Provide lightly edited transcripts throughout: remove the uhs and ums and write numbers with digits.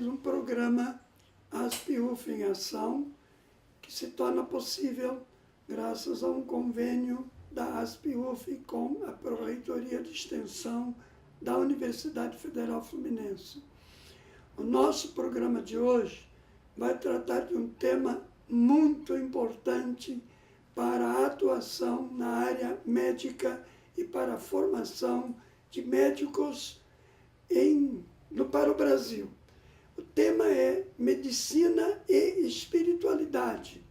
mais um programa ASP-UF em Ação, que se torna possível graças a um convênio da ASP-UF com a Pró-Reitoria de Extensão da Universidade Federal Fluminense. O nosso programa de hoje vai tratar de um tema muito importante para a atuação na área médica e para a formação de médicos para o Brasil. O tema é Medicina e Espiritualidade,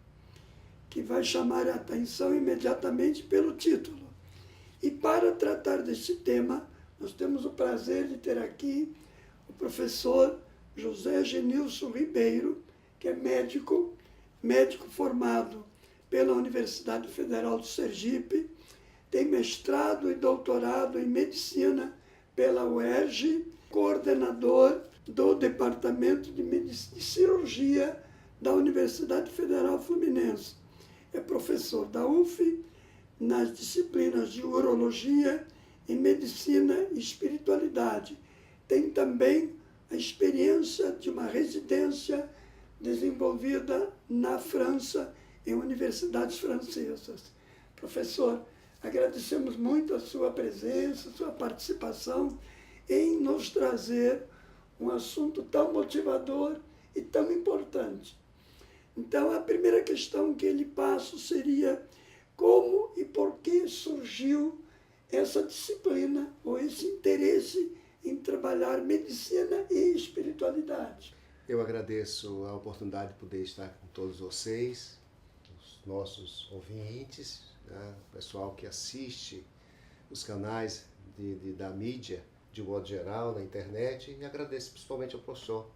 que vai chamar a atenção imediatamente pelo título. E para tratar deste tema, nós temos o prazer de ter aqui o professor José Genilson Ribeiro, que é médico formado pela Universidade Federal do Sergipe, tem mestrado e doutorado em medicina pela UERJ, coordenador do Departamento de Cirurgia da Universidade Federal Fluminense. É professor da UF nas disciplinas de Urologia e Medicina e Espiritualidade. Tem também a experiência de uma residência desenvolvida na França, em universidades francesas. Professor, agradecemos muito a sua presença, a sua participação em nos trazer um assunto tão motivador e tão importante. Então, a primeira questão que ele passa seria como e por que surgiu essa disciplina ou esse interesse em trabalhar medicina e espiritualidade. Eu agradeço a oportunidade de poder estar com todos vocês, os nossos ouvintes, né, o pessoal que assiste os canais da mídia, de modo geral, na internet, e agradeço principalmente ao professor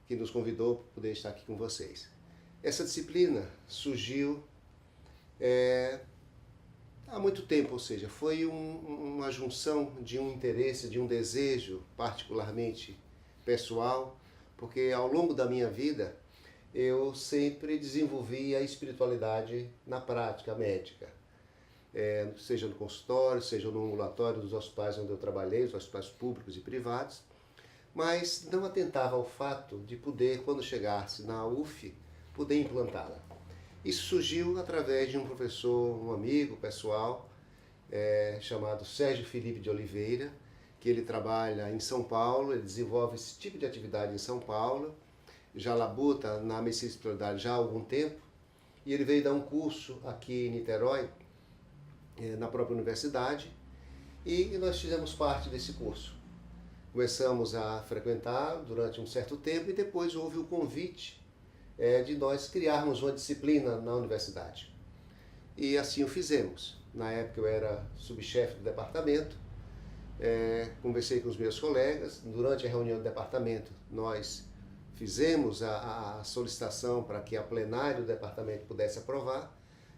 que nos convidou para poder estar aqui com vocês. Essa disciplina surgiu há muito tempo, ou seja, foi uma junção de um interesse, de um desejo particularmente pessoal, porque ao longo da minha vida eu sempre desenvolvi a espiritualidade na prática médica, seja no consultório, seja no ambulatório dos hospitais onde eu trabalhei, os hospitais públicos e privados, mas não atentava ao fato de poder, quando chegasse na UF, poder implantá-la. Isso surgiu através de um professor, um amigo pessoal, chamado Sérgio Felipe de Oliveira, que ele trabalha em São Paulo, ele desenvolve esse tipo de atividade em São Paulo, já labuta na medicina e espiritualidade já há algum tempo, e ele veio dar um curso aqui em Niterói, na própria universidade, e nós fizemos parte desse curso. Começamos a frequentar durante um certo tempo e depois houve o convite de nós criarmos uma disciplina na universidade. E assim o fizemos. Na época eu era subchefe do departamento, conversei com os meus colegas, durante a reunião do departamento nós fizemos a solicitação para que a plenária do departamento pudesse aprovar,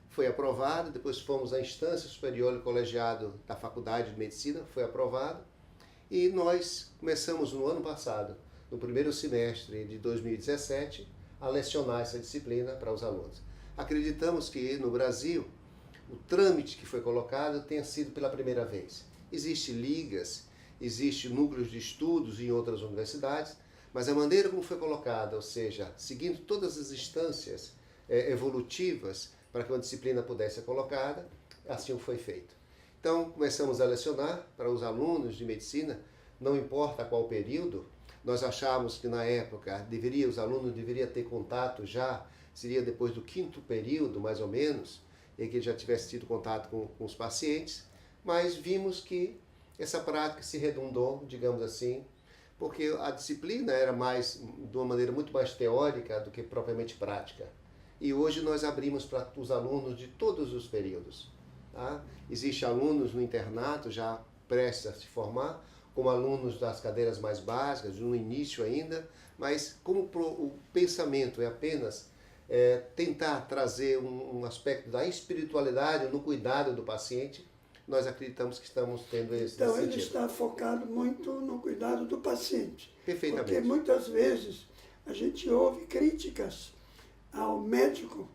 foi aprovado, depois fomos à instância superior do colegiado da Faculdade de Medicina, foi aprovado, e nós começamos no ano passado, no primeiro semestre de 2017, a lecionar essa disciplina para os alunos. Acreditamos que no Brasil o trâmite que foi colocado tenha sido pela primeira vez. Existem ligas, existem núcleos de estudos em outras universidades, mas a maneira como foi colocada, ou seja, seguindo todas as instâncias evolutivas para que uma disciplina pudesse ser colocada, assim foi feito. Então, começamos a lecionar para os alunos de medicina, não importa qual período. Nós achávamos que na época os alunos deveriam ter contato já, seria depois do 5º período, mais ou menos, em que já tivesse tido contato com os pacientes, mas vimos que essa prática se redundou, digamos assim, porque a disciplina era de uma maneira muito mais teórica do que propriamente prática. E hoje nós abrimos para os alunos de todos os períodos. Tá? Existem alunos no internato já prestes a se formar, como alunos das cadeiras mais básicas, no início ainda, mas como o pensamento é apenas tentar trazer um aspecto da espiritualidade no cuidado do paciente, nós acreditamos que estamos tendo esse Então, sentido. Ele está focado muito no cuidado do paciente. Perfeitamente. Porque muitas vezes a gente ouve críticas ao médico,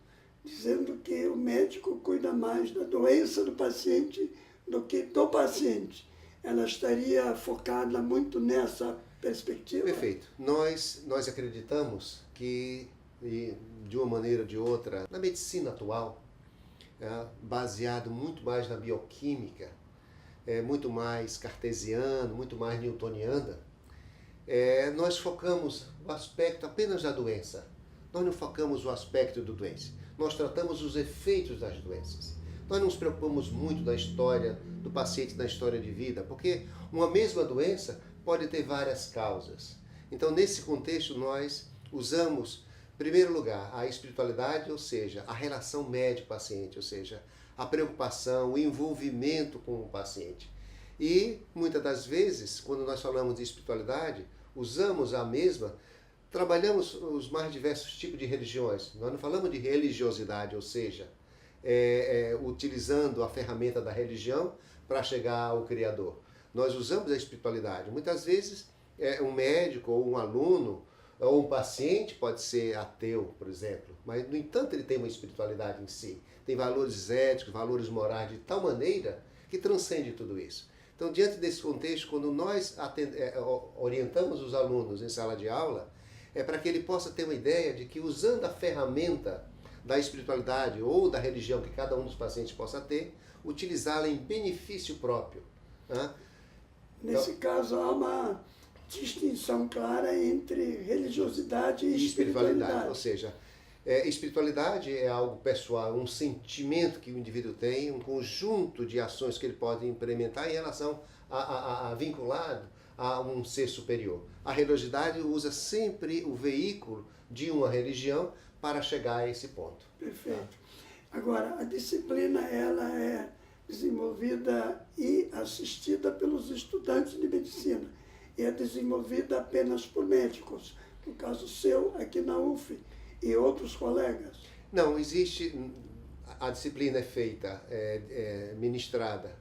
dizendo que o médico cuida mais da doença do paciente do que do paciente. Ela estaria focada muito nessa perspectiva? Perfeito. Nós acreditamos que, de uma maneira ou de outra, na medicina atual, baseado muito mais na bioquímica, muito mais cartesiano, muito mais newtoniana, nós focamos o aspecto apenas da doença. Nós não focamos o aspecto do doente. Nós tratamos os efeitos das doenças. Nós não nos preocupamos muito da história do paciente, da história de vida, porque uma mesma doença pode ter várias causas. Então, nesse contexto, nós usamos, em primeiro lugar, a espiritualidade, ou seja, a relação médico-paciente, ou seja, a preocupação, o envolvimento com o paciente. E, muitas das vezes, quando nós falamos de espiritualidade, usamos a mesma, trabalhamos os mais diversos tipos de religiões. Nós não falamos de religiosidade, ou seja, utilizando a ferramenta da religião para chegar ao Criador. Nós usamos a espiritualidade. Muitas vezes, um médico ou um aluno ou um paciente pode ser ateu, por exemplo, mas, no entanto, ele tem uma espiritualidade em si. Tem valores éticos, valores morais de tal maneira que transcende tudo isso. Então, diante desse contexto, quando nós orientamos os alunos em sala de aula, é para que ele possa ter uma ideia de que, usando a ferramenta da espiritualidade ou da religião que cada um dos pacientes possa ter, utilizá-la em benefício próprio. Né? Nesse caso, há uma distinção clara entre religiosidade e espiritualidade. Ou seja, espiritualidade é algo pessoal, um sentimento que o indivíduo tem, um conjunto de ações que ele pode implementar em relação a vinculado a um ser superior. A religiosidade usa sempre o veículo de uma religião para chegar a esse ponto. Perfeito. Agora, a disciplina ela é desenvolvida e assistida pelos estudantes de medicina. E é desenvolvida apenas por médicos, no caso seu, aqui na UF, e outros colegas. Não, existe, a disciplina é feita, ministrada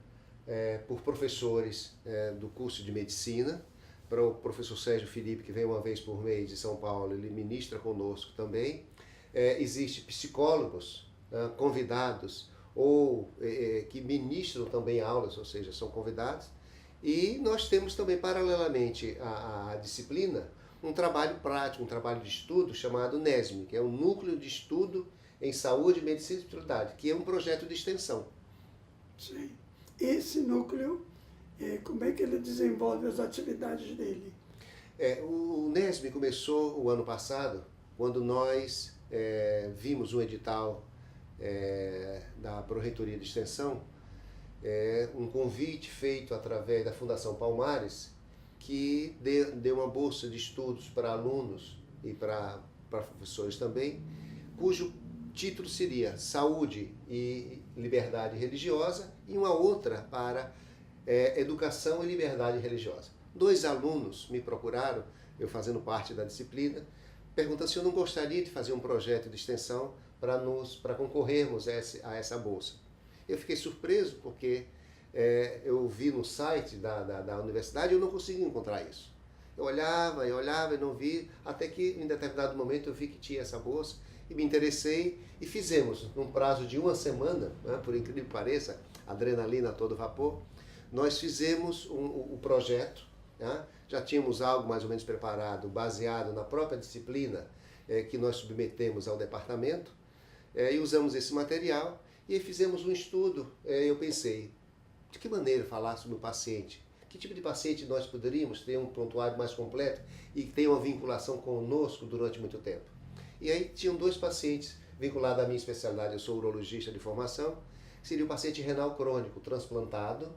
por professores do curso de medicina. Para o professor Sérgio Felipe, que vem uma vez por mês de São Paulo, ele ministra conosco também. Existem psicólogos convidados ou que ministram também aulas, ou seja, são convidados. E nós temos também, paralelamente à disciplina, um trabalho prático, um trabalho de estudo chamado NESM, que é um Núcleo de Estudo em Saúde, Medicina e Espiritualidade, que é um projeto de extensão. Sim. Esse núcleo, como é que ele desenvolve as atividades dele? O NESM começou o ano passado, quando nós vimos um edital da Pró-Reitoria de Extensão, um convite feito através da Fundação Palmares, que deu uma bolsa de estudos para alunos e para professores também, cujo título seria Saúde e Liberdade Religiosa, e uma outra para Educação e Liberdade Religiosa. 2 alunos me procuraram, eu fazendo parte da disciplina, perguntando se eu não gostaria de fazer um projeto de extensão para concorrermos a essa bolsa. Eu fiquei surpreso porque eu vi no site da universidade e eu não conseguia encontrar isso. Eu olhava e não vi, até que em determinado momento eu vi que tinha essa bolsa e me interessei e fizemos, num prazo de 1 semana, né, por incrível que pareça, adrenalina a todo vapor, nós fizemos o projeto, né, já tínhamos algo mais ou menos preparado, baseado na própria disciplina que nós submetemos ao departamento, e usamos esse material e fizemos um estudo. Eu pensei, de que maneira falar sobre o paciente? Que tipo de paciente nós poderíamos ter um prontuário mais completo e que tenha uma vinculação conosco durante muito tempo? E aí tinham 2 pacientes vinculados à minha especialidade, eu sou urologista de formação, seria o paciente renal crônico transplantado,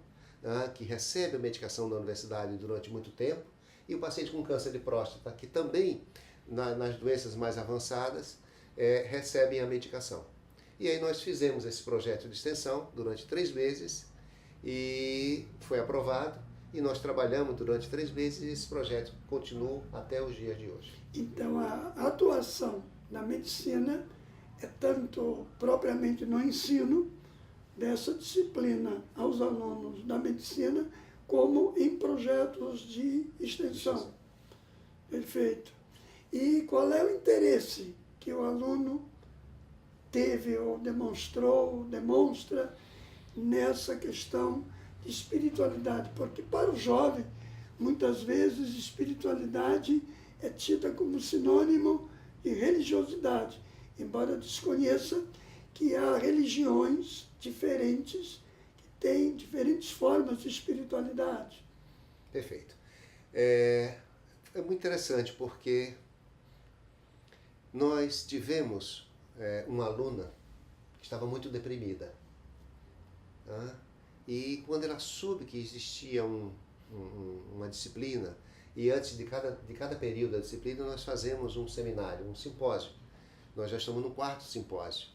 que recebe a medicação da universidade durante muito tempo, e o paciente com câncer de próstata, que também, nas doenças mais avançadas, recebem a medicação. E aí nós fizemos esse projeto de extensão durante 3 meses, e foi aprovado, e nós trabalhamos durante 3 meses, e esse projeto continua até os dias de hoje. Então, a atuação na medicina é tanto propriamente no ensino dessa disciplina aos alunos da medicina, como em projetos de extensão. Perfeito. E qual é o interesse que o aluno teve ou demonstra nessa questão de espiritualidade? Porque para o jovem, muitas vezes espiritualidade é tida como sinônimo de religiosidade, embora desconheça que há religiões diferentes que têm diferentes formas de espiritualidade. Perfeito. É muito interessante porque nós tivemos uma aluna que estava muito deprimida. Tá? E quando ela soube que existia uma disciplina, e antes de cada período da disciplina nós fazemos um seminário, um simpósio. Nós já estamos no 4º simpósio.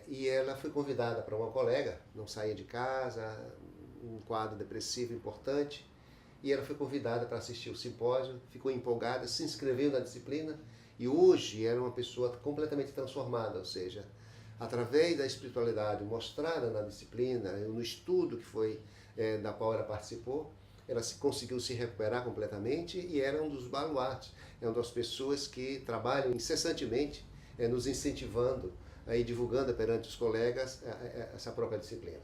E ela foi convidada para uma colega, não saía de casa, um quadro depressivo importante, e ela foi convidada para assistir o simpósio, ficou empolgada, se inscreveu na disciplina, e hoje era uma pessoa completamente transformada, ou seja, através da espiritualidade mostrada na disciplina, no estudo que foi da qual ela participou, ela conseguiu se recuperar completamente e era um dos baluartes, é uma das pessoas que trabalham incessantemente nos incentivando e divulgando perante os colegas essa própria disciplina.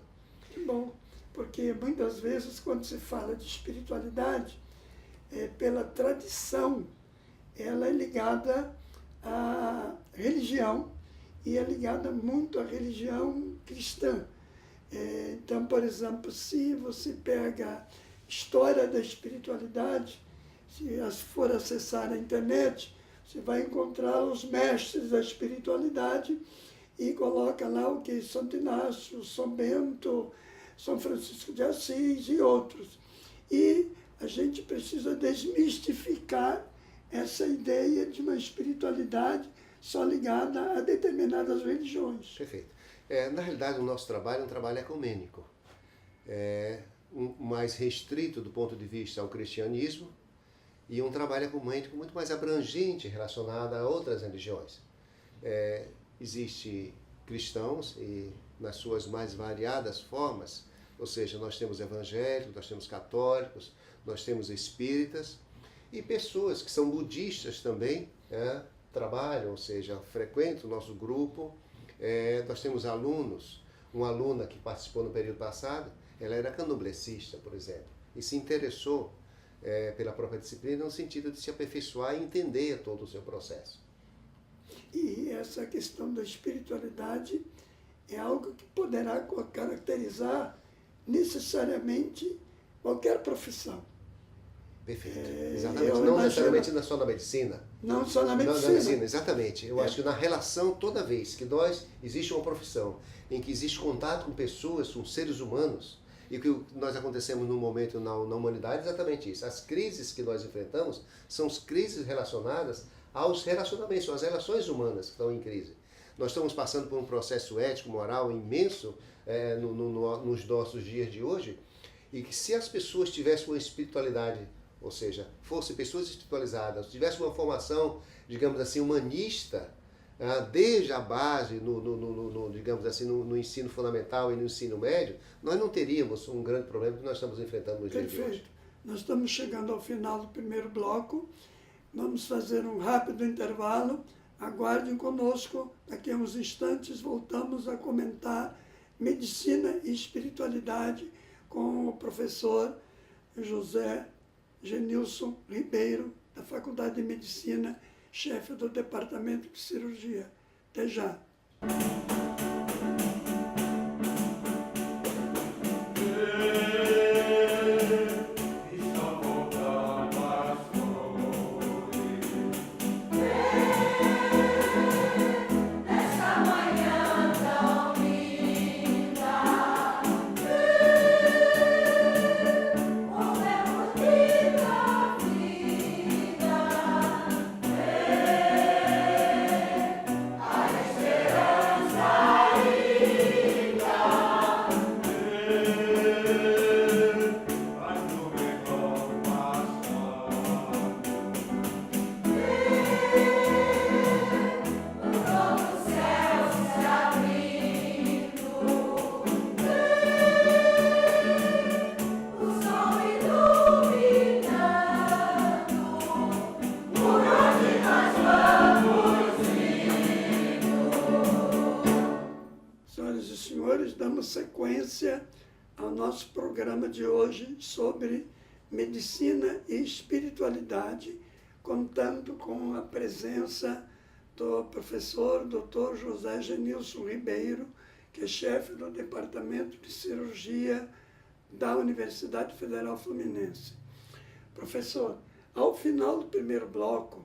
Que bom, porque muitas vezes quando se fala de espiritualidade, pela tradição, ela é ligada à religião e é ligada muito à religião cristã. Então, por exemplo, se você pega história da espiritualidade, se for acessar a internet, você vai encontrar os mestres da espiritualidade e coloca lá o que? Santo Inácio, São Bento, São Francisco de Assis e outros. E a gente precisa desmistificar essa ideia de uma espiritualidade só ligada a determinadas religiões. Perfeito. Na realidade, o nosso trabalho é um trabalho ecumênico. Mais restrito do ponto de vista ao cristianismo e um trabalho ecumênico muito mais abrangente relacionado a outras religiões. Existem cristãos e nas suas mais variadas formas, ou seja, nós temos evangélicos, nós temos católicos, nós temos espíritas e pessoas que são budistas também, trabalham, ou seja, frequentam o nosso grupo. Nós temos alunos, uma aluna que participou no período passado, ela era candomblessista, por exemplo, e se interessou pela própria disciplina no sentido de se aperfeiçoar e entender todo o seu processo. E essa questão da espiritualidade é algo que poderá caracterizar necessariamente qualquer profissão. Perfeito, exatamente. Não necessariamente só na medicina. Não só na medicina. Na medicina, exatamente. Eu acho que na relação, toda vez que existe uma profissão em que existe contato com pessoas, com seres humanos, e que nós acontecemos num momento na humanidade, é exatamente isso. As crises que nós enfrentamos são as crises relacionadas aos relacionamentos, às relações humanas que estão em crise. Nós estamos passando por um processo ético, moral imenso nos nossos dias de hoje, e que se as pessoas tivessem uma espiritualidade, ou seja, fossem pessoas espiritualizadas, tivessem uma formação, digamos assim, humanista, desde a base, digamos assim, no ensino fundamental e no ensino médio, nós não teríamos um grande problema que nós estamos enfrentando nos dias de hoje. Perfeito. Nós estamos chegando ao final do primeiro bloco. Vamos fazer um rápido intervalo. Aguardem conosco. Daqui a uns instantes voltamos a comentar medicina e espiritualidade com o professor José Genilson Ribeiro, da Faculdade de Medicina, chefe do Departamento de Cirurgia. Até já. Damos sequência ao nosso programa de hoje sobre medicina e espiritualidade, contando com a presença do professor Dr. José Genilson Ribeiro, que é chefe do Departamento de Cirurgia da Universidade Federal Fluminense. Professor, ao final do primeiro bloco,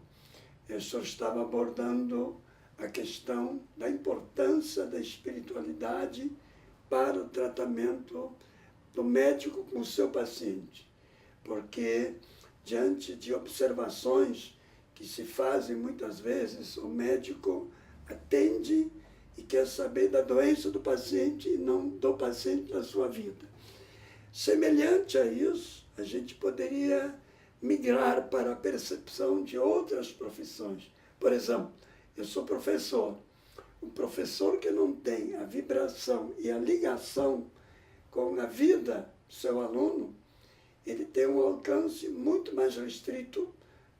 o senhor estava abordando a questão da importância da espiritualidade para o tratamento do médico com o seu paciente, porque diante de observações que se fazem muitas vezes, o médico atende e quer saber da doença do paciente e não do paciente da sua vida. Semelhante a isso, a gente poderia migrar para a percepção de outras profissões. Por exemplo, eu sou professor. Um professor que não tem a vibração e a ligação com a vida do seu aluno, ele tem um alcance muito mais restrito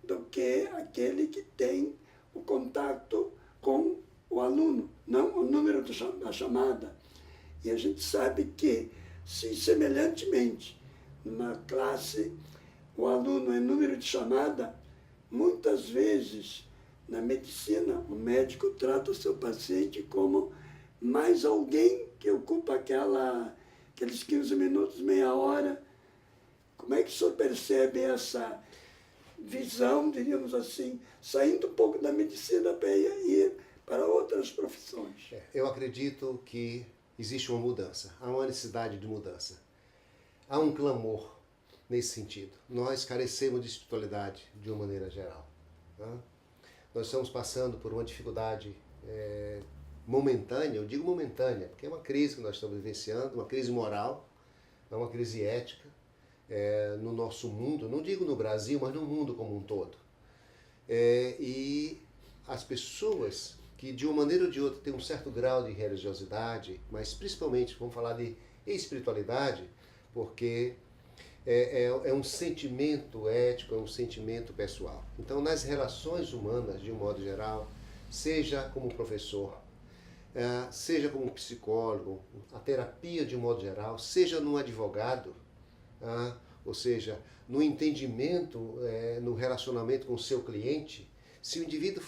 do que aquele que tem o contato com o aluno, não o número da chamada. E a gente sabe que, se semelhantemente, numa classe, o aluno é número de chamada, muitas vezes, na medicina, o médico trata o seu paciente como mais alguém que ocupa aqueles 15 minutos, meia hora. Como é que o senhor percebe essa visão, diríamos assim, saindo um pouco da medicina para ir para outras profissões? Eu acredito que existe uma mudança, há uma necessidade de mudança. Há um clamor nesse sentido. Nós carecemos de espiritualidade de uma maneira geral. Né? Nós estamos passando por uma dificuldade momentânea, eu digo momentânea, porque é uma crise que nós estamos vivenciando, uma crise moral, uma crise ética no nosso mundo, não digo no Brasil, mas no mundo como um todo. E as pessoas que de uma maneira ou de outra têm um certo grau de religiosidade, mas principalmente, vamos falar de espiritualidade, porque é um sentimento ético, é um sentimento pessoal. Então, nas relações humanas, de um modo geral, seja como professor, seja como psicólogo, a terapia de um modo geral, seja num advogado, ou seja, no entendimento, no relacionamento com o seu cliente, se o indivíduo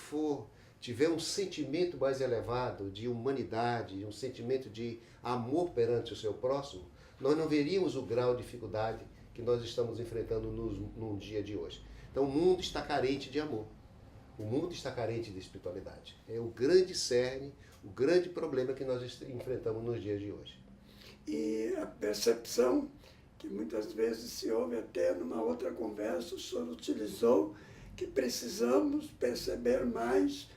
tiver um sentimento mais elevado de humanidade, um sentimento de amor perante o seu próximo, nós não veríamos o grau de dificuldade que nós estamos enfrentando no dia de hoje. Então, o mundo está carente de amor. O mundo está carente de espiritualidade. É o grande cerne, o grande problema que nós enfrentamos nos dias de hoje. E a percepção, que muitas vezes se ouve até numa outra conversa, o senhor utilizou, que precisamos perceber mais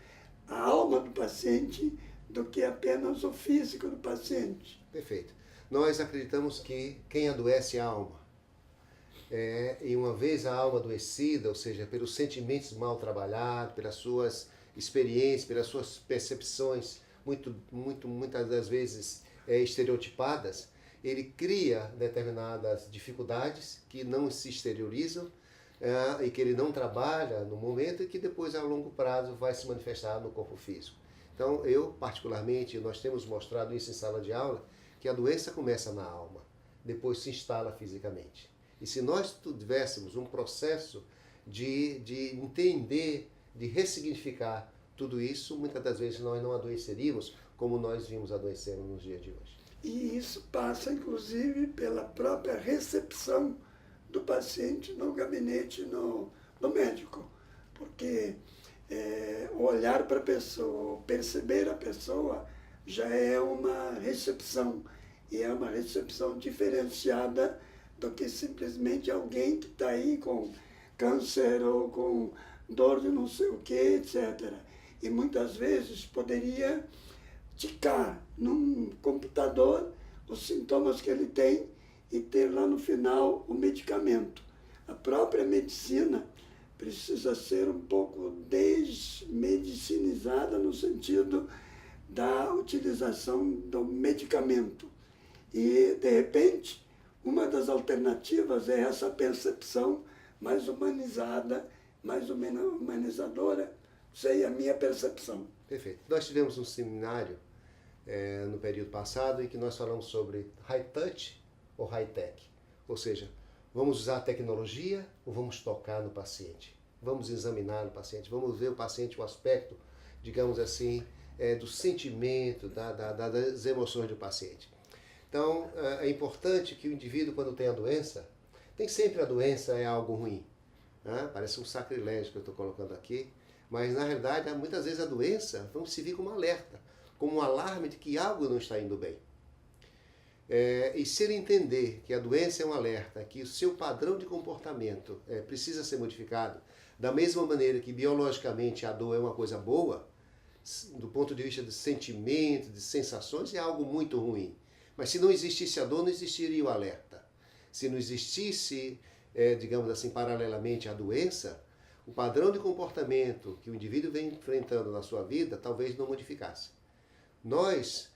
a alma do paciente do que apenas o físico do paciente. Perfeito. Nós acreditamos que quem adoece é a alma. E uma vez a alma adoecida, ou seja, pelos sentimentos mal trabalhados, pelas suas experiências, pelas suas percepções, muitas das vezes estereotipadas, ele cria determinadas dificuldades que não se exteriorizam e que ele não trabalha no momento e que depois, a longo prazo, vai se manifestar no corpo físico. Então, eu, particularmente, nós temos mostrado isso em sala de aula, que a doença começa na alma, depois se instala fisicamente. E se nós tivéssemos um processo de entender, de ressignificar tudo isso, muitas das vezes nós não adoeceríamos como nós vimos adoecendo nos dias de hoje. E isso passa, inclusive, pela própria recepção do paciente no gabinete, no médico. Porque o olhar para a pessoa, perceber a pessoa, já é uma recepção. E é uma recepção diferenciada do que simplesmente alguém que está aí com câncer ou com dor de não sei o que, etc. E muitas vezes poderia ticar num computador os sintomas que ele tem e ter lá no final o medicamento. A própria medicina precisa ser um pouco desmedicinizada no sentido da utilização do medicamento. E, de repente, uma das alternativas é essa percepção mais humanizada, mais humanizadora, sei a minha percepção. Perfeito. Nós tivemos um seminário no período passado em que nós falamos sobre high touch ou high tech, ou seja, Vamos usar a tecnologia ou vamos tocar no paciente? Vamos examinar o paciente, vamos ver o paciente, o aspecto, digamos assim, do sentimento, das emoções do paciente. Então, é importante que o indivíduo, quando tem a doença, nem sempre a doença é algo ruim. Né? Parece um sacrilégio que eu estou colocando aqui, mas na realidade, muitas vezes a doença vamos se vir como um alerta, como um alarme de que algo não está indo bem. E se ele entender que a doença é um alerta, que o seu padrão de comportamento precisa ser modificado, da mesma maneira que biologicamente a dor é uma coisa boa, do ponto de vista de sentimento, de sensações, é algo muito ruim. Mas se não existisse a dor, não existiria o alerta. Se não existisse, digamos assim, paralelamente à doença, o padrão de comportamento que o indivíduo vem enfrentando na sua vida talvez não modificasse. Nós,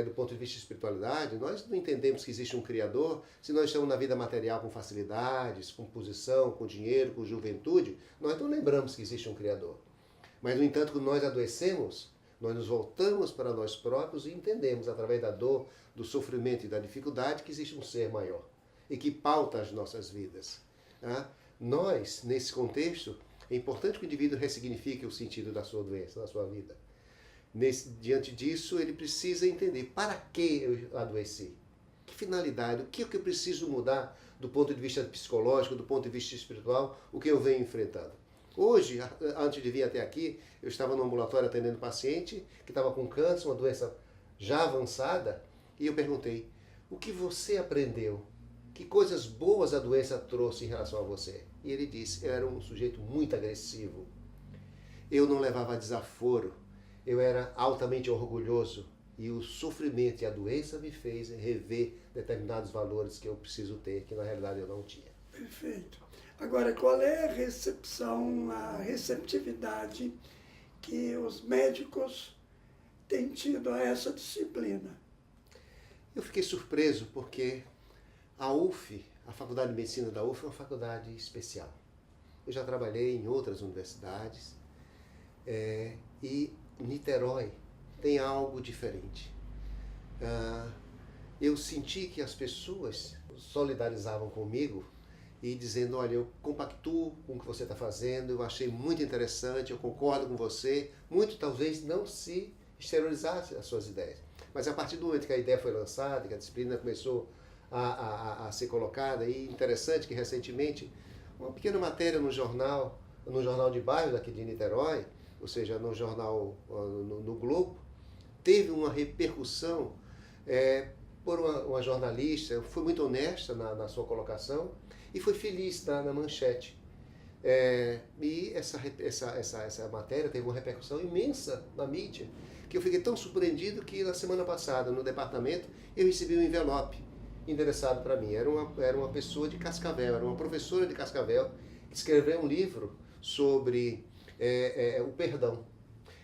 do ponto de vista de espiritualidade, nós não entendemos que existe um Criador se nós estamos na vida material com facilidades, com posição, com dinheiro, com juventude, nós não lembramos que existe um Criador. Mas, no entanto, quando nós adoecemos, nós nos voltamos para nós próprios e entendemos, através da dor, do sofrimento e da dificuldade, que existe um ser maior e que pauta as nossas vidas. Nós, nesse contexto, é importante que o indivíduo ressignifique o sentido da sua doença, da sua vida. Diante disso, ele precisa entender para que eu adoeci, que finalidade, o que eu preciso mudar do ponto de vista psicológico, do ponto de vista espiritual, o que eu venho enfrentando. Hoje, antes de vir até aqui, eu estava no ambulatório atendendo um paciente que estava com câncer, uma doença já avançada, e eu perguntei, o que você aprendeu? Que coisas boas a doença trouxe em relação a você? E ele disse, eu era um sujeito muito agressivo, eu não levava desaforo, eu era altamente orgulhoso, e o sofrimento e a doença me fez rever determinados valores que eu preciso ter, que na realidade eu não tinha. Perfeito. Agora, qual é a recepção, a receptividade que os médicos têm tido a essa disciplina? Eu fiquei surpreso porque a UF, a Faculdade de Medicina da UF, é uma faculdade especial. Eu já trabalhei em outras universidades e Niterói tem algo diferente. Eu senti que as pessoas solidarizavam comigo e dizendo, olha, eu compactuo com o que você está fazendo, eu achei muito interessante, eu concordo com você. Muito talvez não se exteriorizasse as suas ideias. Mas a partir do momento que a ideia foi lançada, que a disciplina começou a ser colocada, e interessante que recentemente, uma pequena matéria no jornal de bairro daqui de Niterói, ou seja, no jornal, no Globo, teve uma repercussão por uma jornalista, foi muito honesta na sua colocação, e foi feliz na manchete. E essa matéria teve uma repercussão imensa na mídia, que eu fiquei tão surpreendido que na semana passada, no departamento, eu recebi um envelope endereçado para mim. Era uma pessoa de Cascavel, era uma professora de Cascavel, que escreveu um livro sobre o perdão.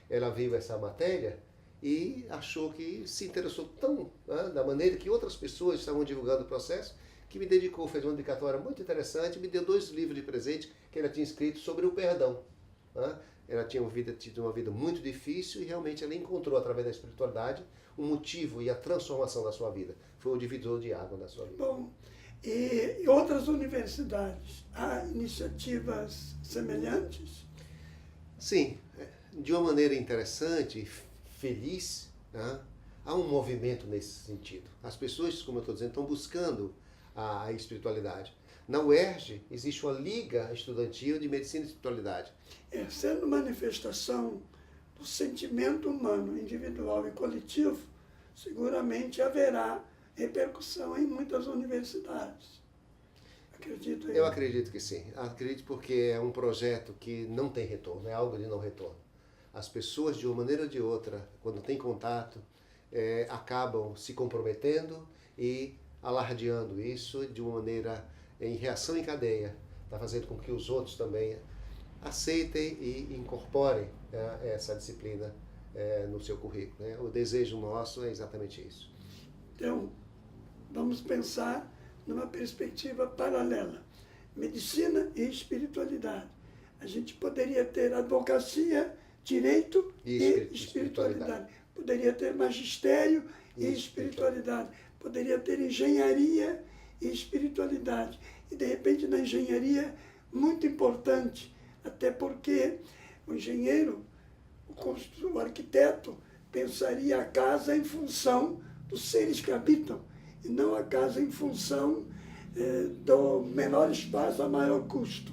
Ela viu essa matéria e achou que se interessou tão, da maneira que outras pessoas estavam divulgando o processo, que me dedicou, fez uma dedicatória muito interessante, me deu 2 livros de presente que ela tinha escrito sobre o perdão. Ela tinha tido uma vida muito difícil e realmente ela encontrou, através da espiritualidade, um motivo e a transformação da sua vida. Foi um divisor de água na sua vida. Bom, e em outras universidades, há iniciativas semelhantes? Sim, de uma maneira interessante, feliz, há um movimento nesse sentido. As pessoas, como eu estou dizendo, estão buscando a espiritualidade. Na UERJ existe uma liga estudantil de medicina e espiritualidade. Sendo manifestação do sentimento humano, individual e coletivo, seguramente haverá repercussão em muitas universidades. Acredito eu. Eu acredito que sim. Acredito porque é um projeto que não tem retorno, é algo de não retorno. As pessoas, de uma maneira ou de outra, quando têm contato, acabam se comprometendo e alardeando isso de uma maneira em reação em cadeia, está fazendo com que os outros também aceitem e incorporem essa disciplina no seu currículo. O desejo nosso é exatamente isso. Então, vamos pensar numa perspectiva paralela. Medicina e espiritualidade. A gente poderia ter advocacia, direito e espiritualidade. Poderia ter magistério e espiritualidade. Poderia ter engenharia e espiritualidade. e de repente na engenharia muito importante, até porque o engenheiro, o arquiteto, pensaria a casa em função dos seres que habitam, e não a casa em função do menor espaço a maior custo,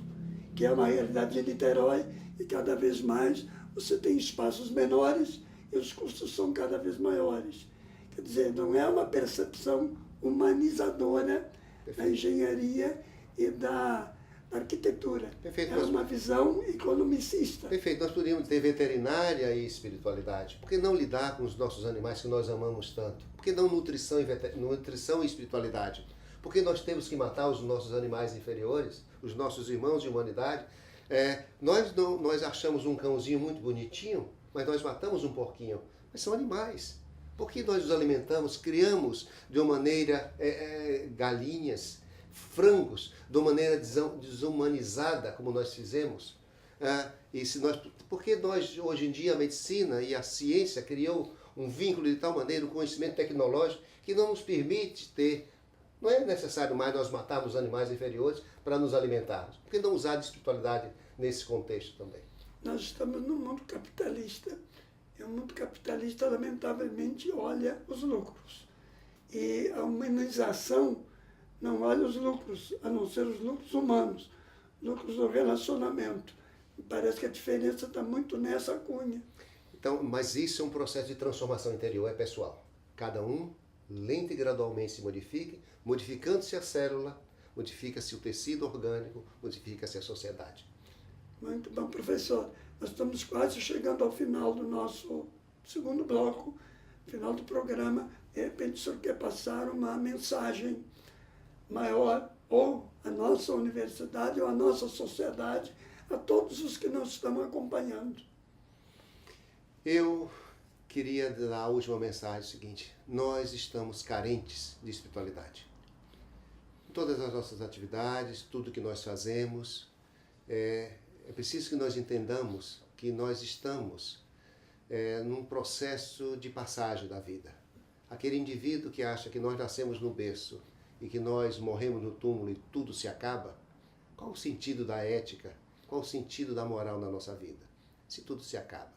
que é uma realidade de Niterói, e cada vez mais você tem espaços menores e os custos são cada vez maiores. Quer dizer, não é uma percepção humanizadora da engenharia e da arquitetura. Perfeito. É uma visão economicista. Perfeito. Nós poderíamos ter veterinária e espiritualidade. Por que não lidar com os nossos animais que nós amamos tanto? Por que não nutrição e espiritualidade? Por que nós temos que matar os nossos animais inferiores, os nossos irmãos de humanidade? Nós achamos um cãozinho muito bonitinho, mas nós matamos um porquinho. Mas são animais. Por que nós os alimentamos, criamos de uma maneira galinhas, frangos, de uma maneira desumanizada, como nós fizemos? Por que nós, hoje em dia, a medicina e a ciência criou um vínculo de tal maneira, um conhecimento tecnológico, que não nos permite ter. Não é necessário mais nós matarmos animais inferiores para nos alimentarmos. Por que não usar a espiritualidade nesse contexto também? Nós estamos num mundo capitalista. E o mundo capitalista, lamentavelmente, olha os lucros. E a humanização não olha os lucros, a não ser os lucros humanos, lucros do relacionamento. E parece que a diferença está muito nessa cunha. Então, mas isso é um processo de transformação interior, é pessoal. Cada um, lento e gradualmente, se modifica, modificando-se a célula, modifica-se o tecido orgânico, modifica-se a sociedade. Muito bom, professor. Nós estamos quase chegando ao final do nosso segundo bloco, final do programa. De repente, o senhor quer passar uma mensagem maior, ou à nossa universidade, ou à nossa sociedade, a todos os que nos estão acompanhando. Eu queria dar a última mensagem seguinte: nós estamos carentes de espiritualidade. Em todas as nossas atividades, tudo que nós fazemos, é preciso que nós entendamos que nós estamos num processo de passagem da vida. Aquele indivíduo que acha que nós nascemos no berço e que nós morremos no túmulo e tudo se acaba, qual o sentido da ética? Qual o sentido da moral na nossa vida? Se tudo se acaba.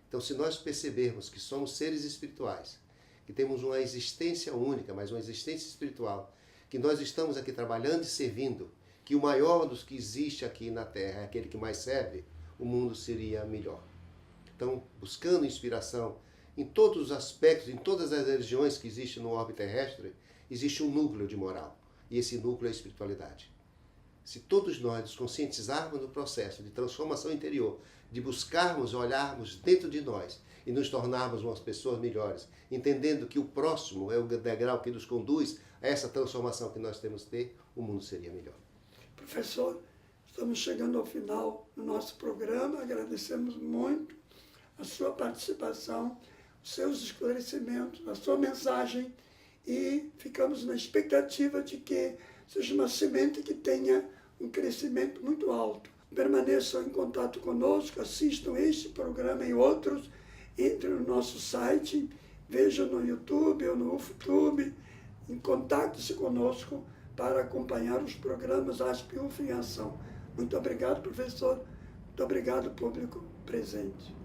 Então, se nós percebermos que somos seres espirituais, que temos uma existência única, mas uma existência espiritual, que nós estamos aqui trabalhando e servindo, que o maior dos que existe aqui na Terra é aquele que mais serve, o mundo seria melhor. Então, buscando inspiração em todos os aspectos, em todas as religiões que existem no orbe terrestre, existe um núcleo de moral, e esse núcleo é a espiritualidade. Se todos nós nos conscientizarmos do processo de transformação interior, de buscarmos, olharmos dentro de nós e nos tornarmos umas pessoas melhores, entendendo que o próximo é o degrau que nos conduz a essa transformação que nós temos que ter, o mundo seria melhor. Professor, estamos chegando ao final do nosso programa. Agradecemos muito a sua participação, os seus esclarecimentos, a sua mensagem, e ficamos na expectativa de que seja uma semente que tenha um crescimento muito alto. Permaneçam em contato conosco, assistam este programa e outros, entrem no nosso site, vejam no YouTube ou no UFTube, contacte-se conosco para acompanhar os programas ASP UF em Ação. Muito obrigado, professor. Muito obrigado, público presente.